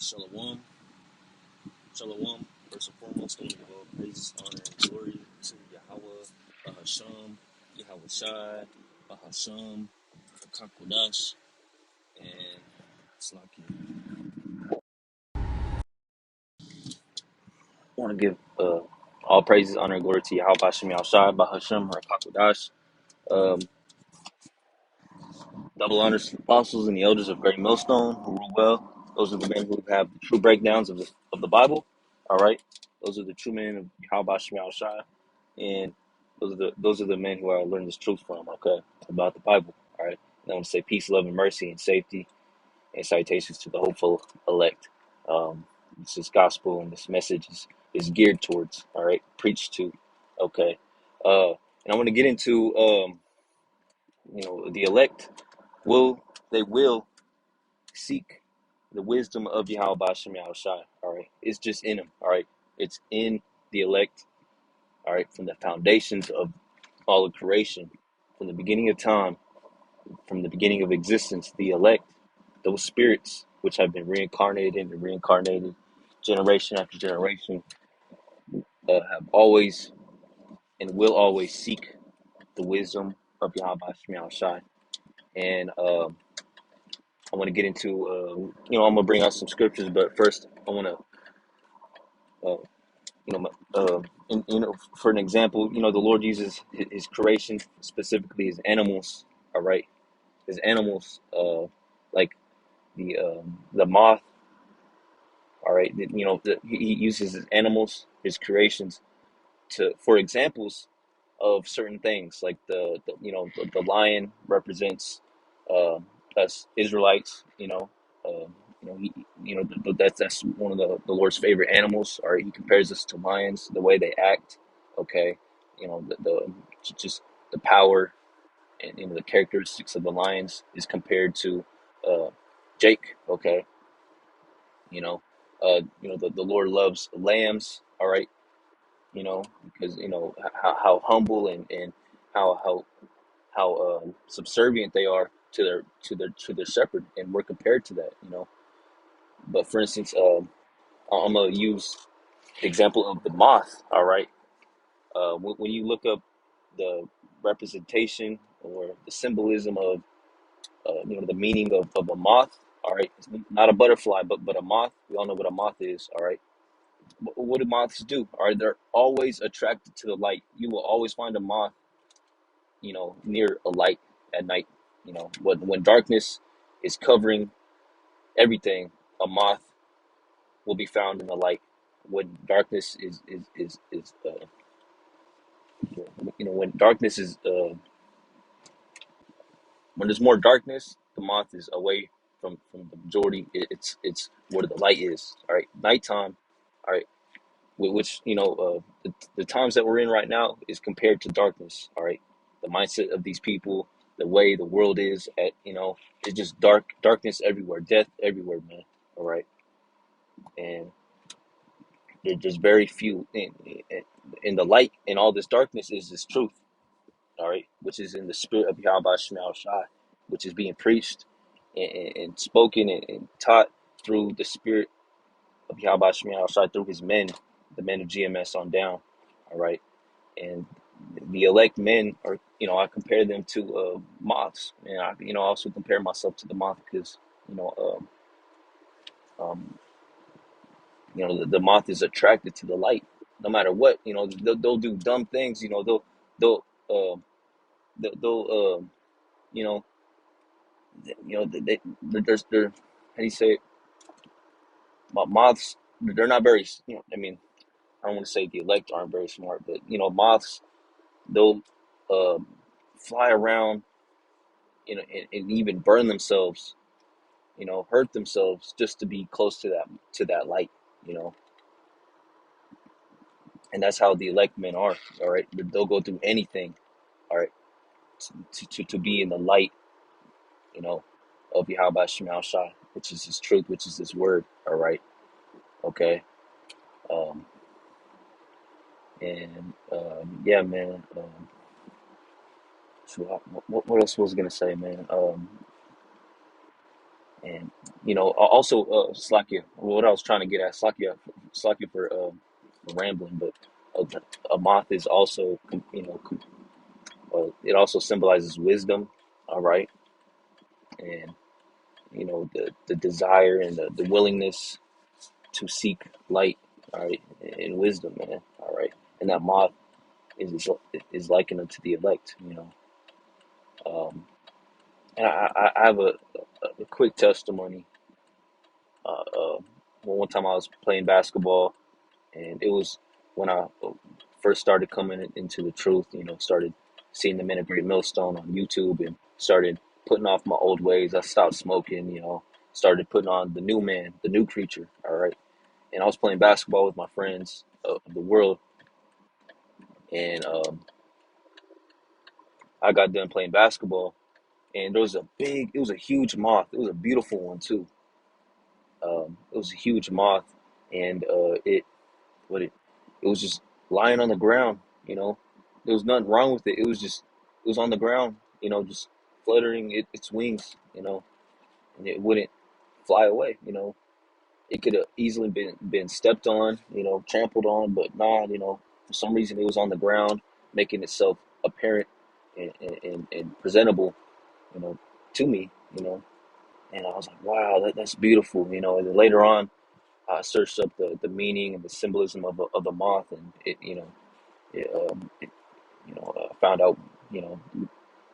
Shalom. Shalom. First and foremost, I want to give all praises, honor, and glory to Yahweh, Bahasham, Yahweh Shai, Bahasham, Kakodash, and Slaki. I want to give all praises, honor, and glory to Yahweh Bashem Shai, Bahasham, Kakodash. Um, Double honors to the apostles and the elders of Great Millstone who rule well. Those are the men who have the true breakdowns of the Bible. All right. Those are the true men of Yahweh Bashem Shai. And those are the men who I learned this truth from, okay, about the Bible. All right. And I want to say peace, love, and mercy, and safety, and salutations to the hopeful elect. This gospel and this message is geared towards, all right, preached to, okay. And I want to get into, the elect will seek the wisdom of Yahweh Bashem Shai. All right, it's just in them. All right, it's in the elect. All right, from the foundations of all of creation, from the beginning of time, from the beginning of existence, the elect, those spirits which have been reincarnated generation after generation, have always and will always seek the wisdom of Yahweh Shemiah Shai. And I want to get into, I'm going to bring out some scriptures, but first I want to, for an example, the Lord uses his creation, specifically his animals, all right? His animals, like the moth, all right? He uses his animals, his creations, for examples of certain things, like the lion represents uh, us Israelites. That's one of the Lord's favorite animals. All right, He compares us to lions, the way they act. Okay, the just the power and the characteristics of the lions is compared to uh, Jake. Okay, the Lord loves lambs. All right, because how humble and how subservient they are to their shepherd, and we're compared to that. But for instance, I'm gonna use the example of the moth. All right, when you look up the representation or the symbolism of the meaning of a moth. All right, it's not a butterfly, but a moth. We all know what a moth is. All right. What do moths do? All right, they're always attracted to the light. You will always find a moth, near a light at night. When darkness is covering everything, a moth will be found in the light. When darkness when darkness is when there's more darkness, the moth is away from the majority. It's where the light is. All right, nighttime. All right, which the times that we're in right now is compared to darkness. All right, the mindset of these people, the way the world is it's just darkness everywhere, death everywhere, man. All right, and there's very few in the light, and all this darkness is this truth. All right, which is in the spirit of Yahweh Shemel Shai, which is being preached and spoken and taught through the spirit of Yahweh Shemel Shai, through his men, the men of GMS on down. All right, and the elect men are, I compare them to moths, and I also compare myself to the moth because, you know, um, the moth is attracted to the light, no matter what. They'll do dumb things. They'll uh, they'll you know, they're how do you say it? Moths, they're not very, I mean, I don't want to say the elect aren't very smart, but moths, they'll uh, fly around, and even burn themselves, hurt themselves just to be close to that light, you know. And that's how the elect men are. All right, they'll go through anything. All right, to be in the light, you know, of Yahweh Shemal Shai, which is His truth, which is His word. All right, okay. Um, and yeah, man. So what else was I gonna say, man? And also, Slakia. What I was trying to get at, Slakia for rambling, but a moth is also, it also symbolizes wisdom. All right, and the desire and the willingness to seek light. All right, and wisdom, man. All right, and that moth is likened unto the elect. Um, and I have a quick testimony. One time I was playing basketball, and it was when I first started coming into the truth. Started seeing the Men of Great Millstone on YouTube, and started putting off my old ways. I stopped smoking. Started putting on the new man, the new creature. All right, and I was playing basketball with my friends of the world, and I got done playing basketball, and it was a huge moth. It was a beautiful one too. It was a huge moth, and what it was just lying on the ground. There was nothing wrong with it. It was on the ground. Just fluttering its wings. And it wouldn't fly away. It could have easily been stepped on. Trampled on, but nah. For some reason it was on the ground, making itself apparent and presentable. You know, to me. And I was like, wow, that's beautiful. And then later on, I searched up the meaning and the symbolism of the moth, and I found out, you know,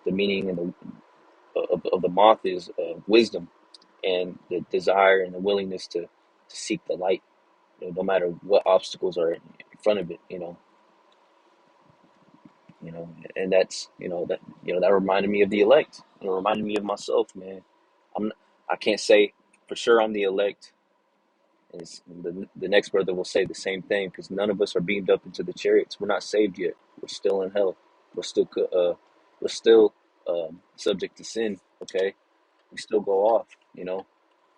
the meaning of the moth is wisdom and the desire and the willingness to seek the light, no matter what obstacles are in front of it. And that reminded me of the elect. It reminded me of myself, man. I'm I can't say for sure I'm the elect. And the next brother will say the same thing because none of us are beamed up into the chariots. We're not saved yet. We're still in hell. We're still we're still subject to sin. Okay, we still go off.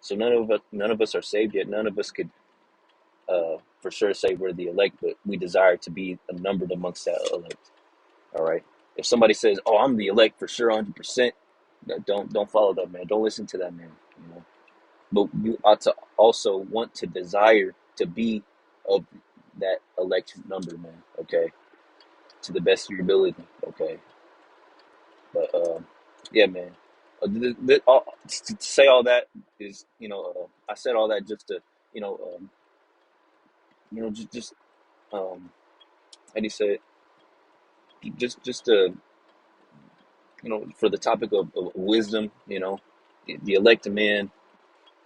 So none of us are saved yet. None of us could for sure say we're the elect, but we desire to be numbered amongst that elect. All right. If somebody says, "Oh, I'm the elect for sure, 100%," don't follow that man. Don't listen to that man. But you ought to also want to desire to be of that election number, man. Okay, to the best of your ability. Okay, but yeah, man. To say all that is, I said all that just to, you know, just how do you say it? Just to, for the topic of wisdom, the elect man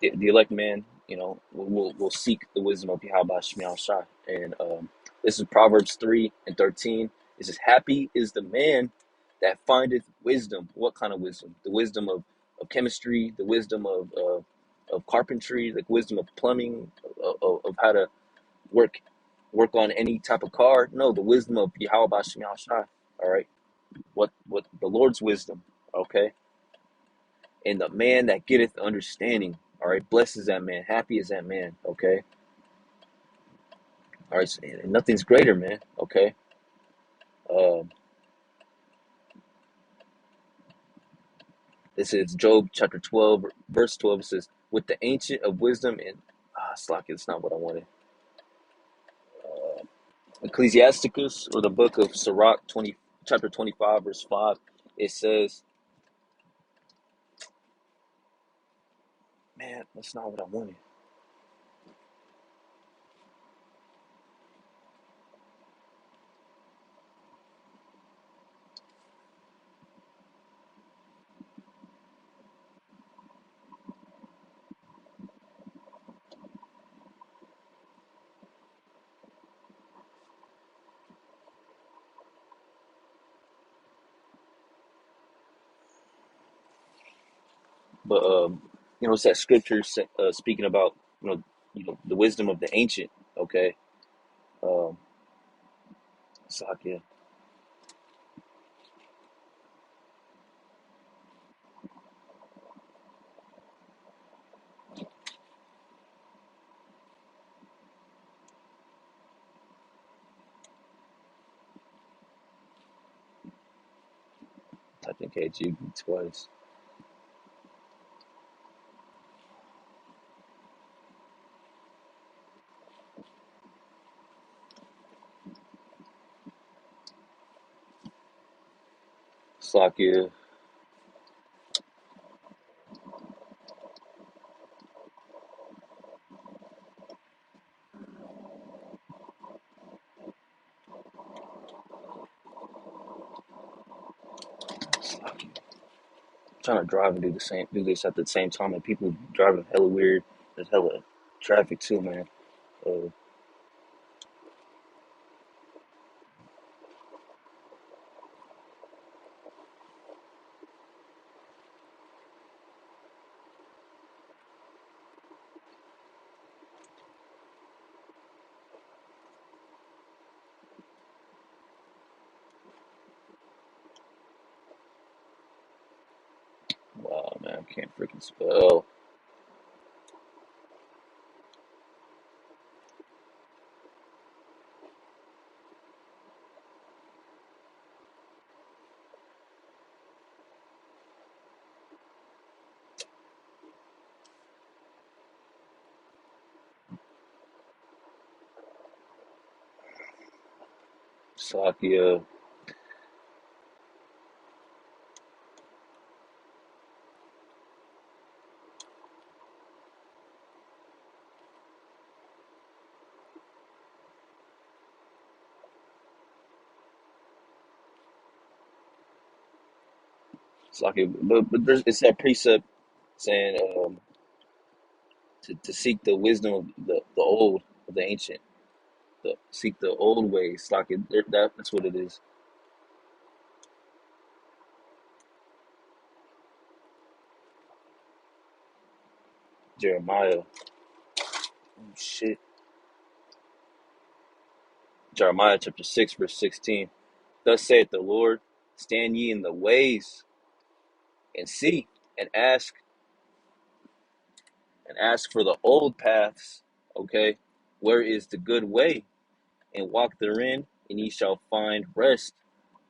the elect man, will seek the wisdom of Yahweh Shemiah Shai. And this is Proverbs 3:13. It says, happy is the man that findeth wisdom. What kind of wisdom? The wisdom of chemistry, the wisdom of carpentry, the wisdom of plumbing, of how to work work on any type of car. No, the wisdom of Yahweh Shemiah Shai. All right. What the Lord's wisdom. Okay. And the man that getteth understanding, all right, blessed is that man, happy is that man, okay? All right, so, and nothing's greater, man, okay? Um, this is Job chapter 12, verse 12. It says, with the ancient of wisdom and, Slack, it's not what I wanted. Ecclesiasticus, or the book of Sirach, chapter 25, verse 5, it says, man, that's not what I wanted. But, it's that scripture speaking about, the wisdom of the ancient, okay? Um, Slack, yeah. I think KG twice. Slakia. Trying to drive and do this at the same time, and people driving hella weird. There's hella traffic too, man. Uh, wow, man, I can't freaking spell. Slakia. Slakia. But it's that precept saying to seek the wisdom of the old, of the ancient, seek the old ways. Slakia. That's what it is. Jeremiah. Oh, shit. Jeremiah chapter 6, verse 16. Thus saith the Lord, stand ye in the ways and see and ask for the old paths, okay? Where is the good way? And walk therein, and ye shall find rest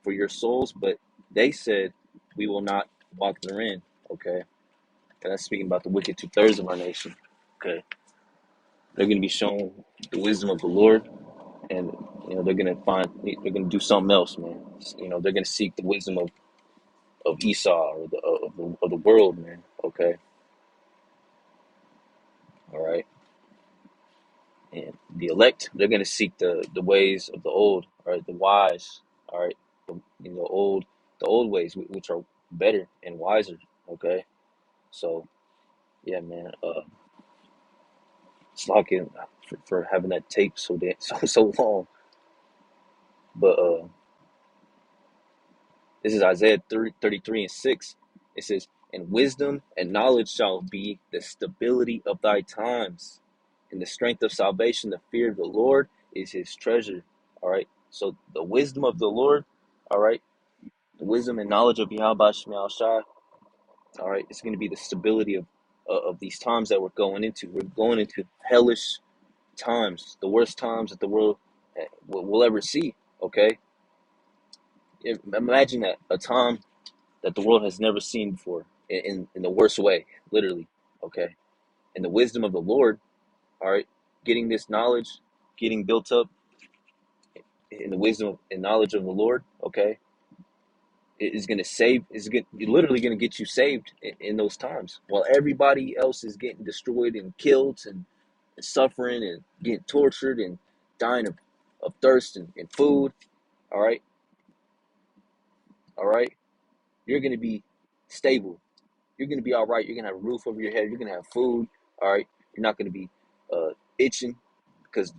for your souls. But they said, we will not walk therein, okay? And that's speaking about the wicked two-thirds of our nation, okay? They're going to be shown the wisdom of the Lord, and they're going to do something else, man. They're going to seek the wisdom of Esau or of the world, man, okay? All right. And the elect, they're going to seek the ways of the old, all right, the wise, all right, the old ways, which are better and wiser. Okay, so yeah, man, it's locking for having that tape so long. But this is Isaiah 33 and 6. It says, "And wisdom and knowledge shall be the stability of thy times, and the strength of salvation. The fear of the Lord is his treasure." All right. So the wisdom of the Lord, all right, the wisdom and knowledge of Yahweh Shemel Shai, all right, it's going to be the stability of these times that we're going into. We're going into hellish times, the worst times that the world will ever see. Okay, imagine that, a time that the world has never seen before, in the worst way, literally. Okay, and the wisdom of the Lord, all right, getting this knowledge, getting built up in the wisdom and knowledge of the Lord. Okay, is going to save, literally going to get you saved in those times, while everybody else is getting destroyed and killed and suffering and getting tortured and dying of thirst and food. All right, all right, you're going to be stable. You're going to be all right. You're going to have a roof over your head. You're going to have food. All right, you're not going to be itching because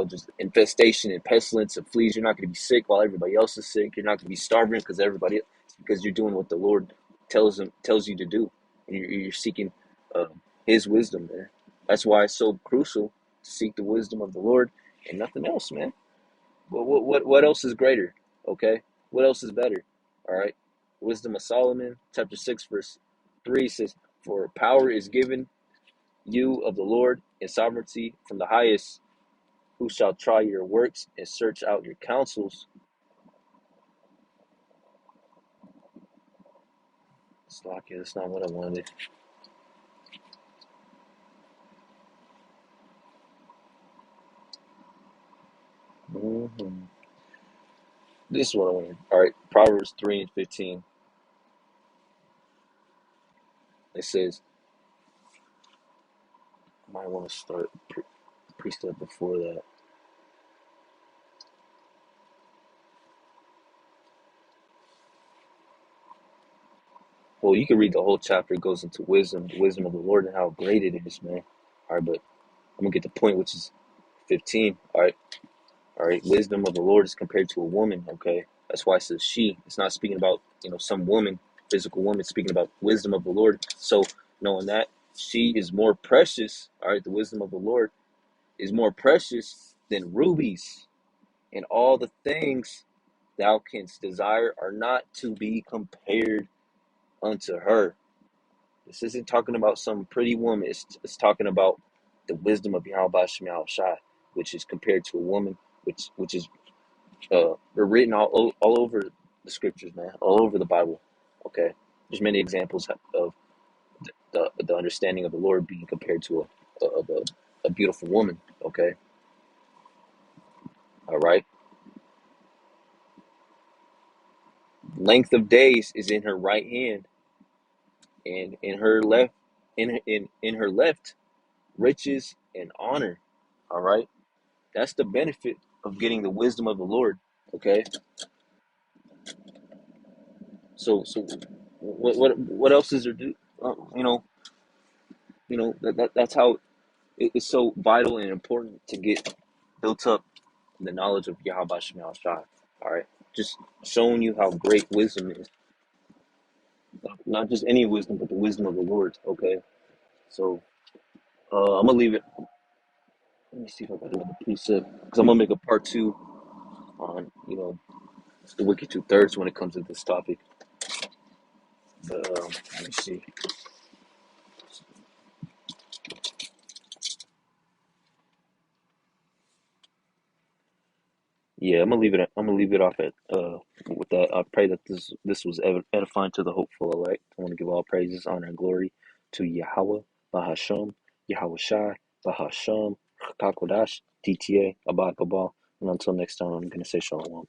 just infestation and pestilence and fleas. You're not going to be sick while everybody else is sick. You're not going to be starving because you're doing what the Lord tells you to do, and you're seeking uh, His wisdom there. That's why it's so crucial to seek the wisdom of the Lord and nothing else, man. What else is greater? Okay, what else is better? All right, Wisdom of Solomon, chapter 6, verse 3 says, "For power is given you of the Lord, and sovereignty from the highest. Who shall try your works and search out your counsels?" It's like, yeah, that's not what I wanted. Hmm. This is what I want. All right, Proverbs 3:15. It says, I might want to start precept before that. Well, you can read the whole chapter. It goes into wisdom, the wisdom of the Lord, and how great it is, man. All right, but I'm gonna get the point, which is 15. All right. Wisdom of the Lord is compared to a woman. Okay, that's why it says she. It's not speaking about some woman, physical woman. It's speaking about wisdom of the Lord. So knowing that she is more precious. All right, the wisdom of the Lord is more precious than rubies, and all the things thou canst desire are not to be compared unto her. This isn't talking about some pretty woman. It's talking about the wisdom of Yahweh Shema Shai, which is compared to a woman, which is they're written all over the scriptures, man, all over the Bible. Okay, there's many examples of the understanding of the Lord being compared to a beautiful woman. Okay, all right. Length of days is in her right hand, and in her left riches and honor. All right, that's the benefit of getting the wisdom of the Lord. Okay, so what else is there do? That's how it's so vital and important to get built up in the knowledge of Yahweh Shema Shai. All right, just showing you how great wisdom is, not just any wisdom, but the wisdom of the Lord. Okay, so I'm gonna leave it. Let me see if I got another precept because I'm gonna make a part two on the wicked two thirds when it comes to this topic. But let me see. Yeah, I'm gonna leave it off at with that. I pray that this was edifying to the hopeful elect. I want to give all praises, honor, and glory to Yahweh, Bahasham, Yahweh Shai, Bahasham, Kakodash, DTA, Abad Gabal. And until next time, I'm gonna say Shalom.